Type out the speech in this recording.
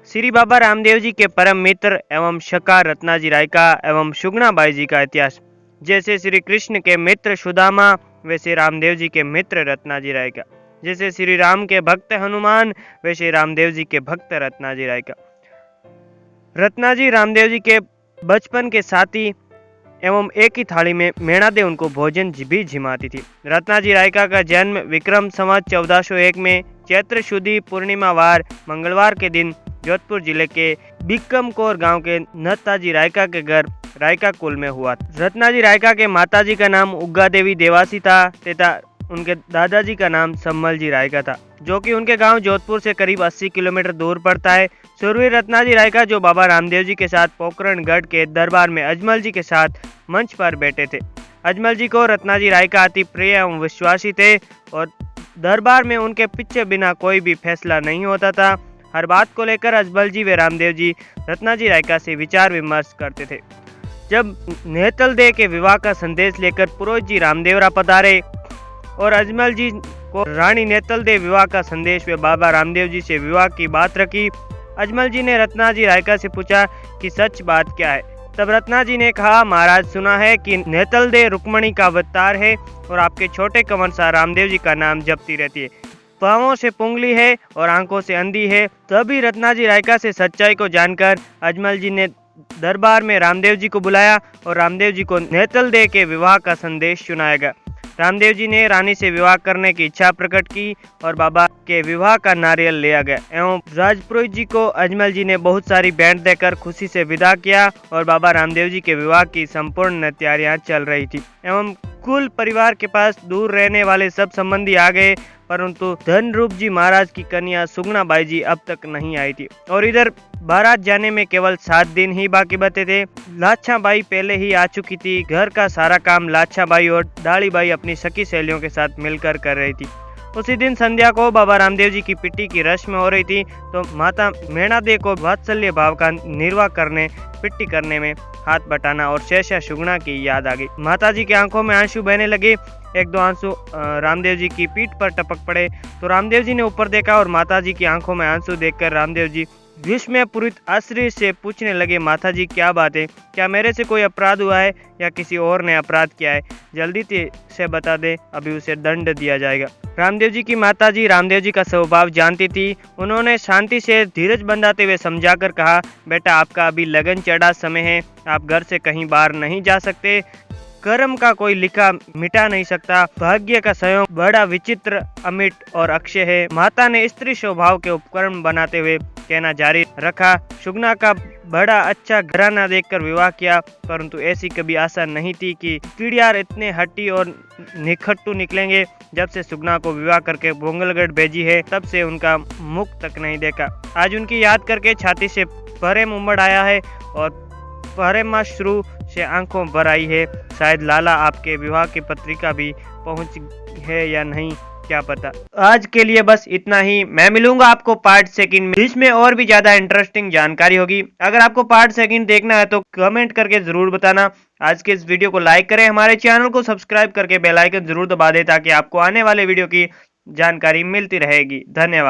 श्री बाबा रामदेव जी के परम मित्र एवं शका रत्नाजी रायका एवं सुगुणाबाई जी का इतिहास। जैसे श्री कृष्ण के मित्र सुदामा, वैसे रामदेव जी के मित्र रत्नाजी रायका। जैसे श्री राम के भक्त हनुमान, वैसे रामदेव जी के भक्त रत्नाजी रायका। रत्नाजी रामदेव जी के बचपन के साथी एवं एक ही थाली में मेणा दे उनको भोजन भी जिमाती थी। रत्नाजी रायका का जन्म विक्रम संवत 1401 में चैत्र शुदी पूर्णिमावार मंगलवार के दिन जोधपुर जिले के बिक्कमकोर गांव के नत्ताजी रायका के घर रायका कुल में हुआ। रत्नाजी रायका के माताजी का नाम उग्गा देवी देवासी था तथा उनके दादाजी का नाम सम्मल जी रायका था, जो कि उनके गांव जोधपुर से करीब 80 किलोमीटर दूर पड़ता है। सुरवीर रत्नाजी रायका जो बाबा रामदेव जी के साथ पोखरणगढ़ के दरबार में अजमल जी के साथ मंच पर बैठे थे। अजमल जी को रत्नाजी रायका अति प्रिय एवं विश्वासी थे और दरबार में उनके पीछे बिना कोई भी फैसला नहीं होता था। हर बात को लेकर अजमल जी व रामदेव जी रत्नाजी रायका से विचार विमर्श करते थे। जब नेतलदेव के विवाह का संदेश लेकर पुरोहित जी रामदेवरा पधारे और अजमल जी को रानी नेतलदेव विवाह का संदेश व बाबा रामदेव जी से विवाह की बात रखी। अजमल जी ने रत्नाजी रायका से पूछा कि सच बात क्या है। तब रत्नाजी ने कहा, महाराज सुना है कि नेतलदेव रुक्मणी का अवतार है और आपके छोटे कंवर सा रामदेव जी का नाम जपती रहती है। पांवों से पुंगली है और आंखों से अंधी है। तभी रत्नाजी रायका से सच्चाई को जानकर अजमल जी ने दरबार में रामदेव जी को बुलाया और रामदेव जी को नेतलदेव के विवाह का संदेश सुनाया गया। रामदेव जी ने रानी से विवाह करने की इच्छा प्रकट की और बाबा के विवाह का नारियल लिया गया एवं राजपुरोहित जी को अजमल जी ने बहुत सारी भेंट देकर खुशी से विदा किया और बाबा रामदेव जी के विवाह की संपूर्ण तैयारियां चल रही थी एवं कुल परिवार के पास दूर रहने वाले सब संबंधी आ गए, परंतु धनरूप जी महाराज की कन्या सुगुणाबाई जी अब तक नहीं आई थी और इधर बारात जाने में केवल 7 दिन ही बाकी बचे थे। लाछा बाई पहले ही आ चुकी थी। घर का सारा काम लाछा बाई और दाढ़ी बाई अपनी सखी सहेलियों के साथ मिलकर कर रही थी। उसी दिन संध्या को बाबा रामदेव जी की पिट्टी की रस्म हो रही थी, तो माता मेणा दे को वात्सल्य भाव का निर्वाह करने, पिट्टी करने में हाथ बटाना और शेषा सुगुणा की याद आ गई। माता जी की आंखों में आंसू बहने लगे। 1-2 आंसू रामदेव जी की पीठ पर टपक पड़े तो रामदेव जी ने ऊपर देखा और माता जी की आंखों में आंसू देखकर रामदेव जी विस्मयपूरित आश्चर्य से पूछने लगे, माता जी क्या बात है? क्या मेरे से कोई अपराध हुआ है या किसी और ने अपराध किया है? जल्दी से बता दे, अभी उसे दंड दिया जाएगा। रामदेव जी की माता जी रामदेव जी का स्वभाव जानती थी। उन्होंने शांति से धीरज बंधाते हुए समझाकर कहा, बेटा आपका अभी लगन चढ़ा समय है, आप घर से कहीं बाहर नहीं जा सकते। कर्म का कोई लिखा मिटा नहीं सकता। भाग्य का संयोग बड़ा विचित्र, अमिट और अक्षय है। माता ने स्त्री स्वभाव के उपकरण बनाते हुए कहना जारी रखा, सुगुणा का बड़ा अच्छा घराना देखकर विवाह किया, परंतु ऐसी कभी आशा नहीं थी कि पीड़ियार इतने हट्टी और निखट्टू निकलेंगे। जब से सुगुणा को विवाह करके बोंगलगढ़ भेजी है, तब से उनका मुख तक नहीं देखा। आज उनकी याद करके छाती से प्रेम उमड़ आया है और प्रेमाश्रु से आंखों भर आई है। शायद लाला आपके विवाह की पत्रिका भी पहुंच है या नहीं, क्या पता। आज के लिए बस इतना ही। मैं मिलूंगा आपको पार्ट 2 में, जिसमें और भी ज्यादा इंटरेस्टिंग जानकारी होगी। अगर आपको पार्ट 2 देखना है तो कमेंट करके जरूर बताना। आज के इस वीडियो को लाइक करें, हमारे चैनल को सब्सक्राइब करके बेल आइकन जरूर दबा दें ताकि आपको आने वाले वीडियो की जानकारी मिलती रहेगी। धन्यवाद।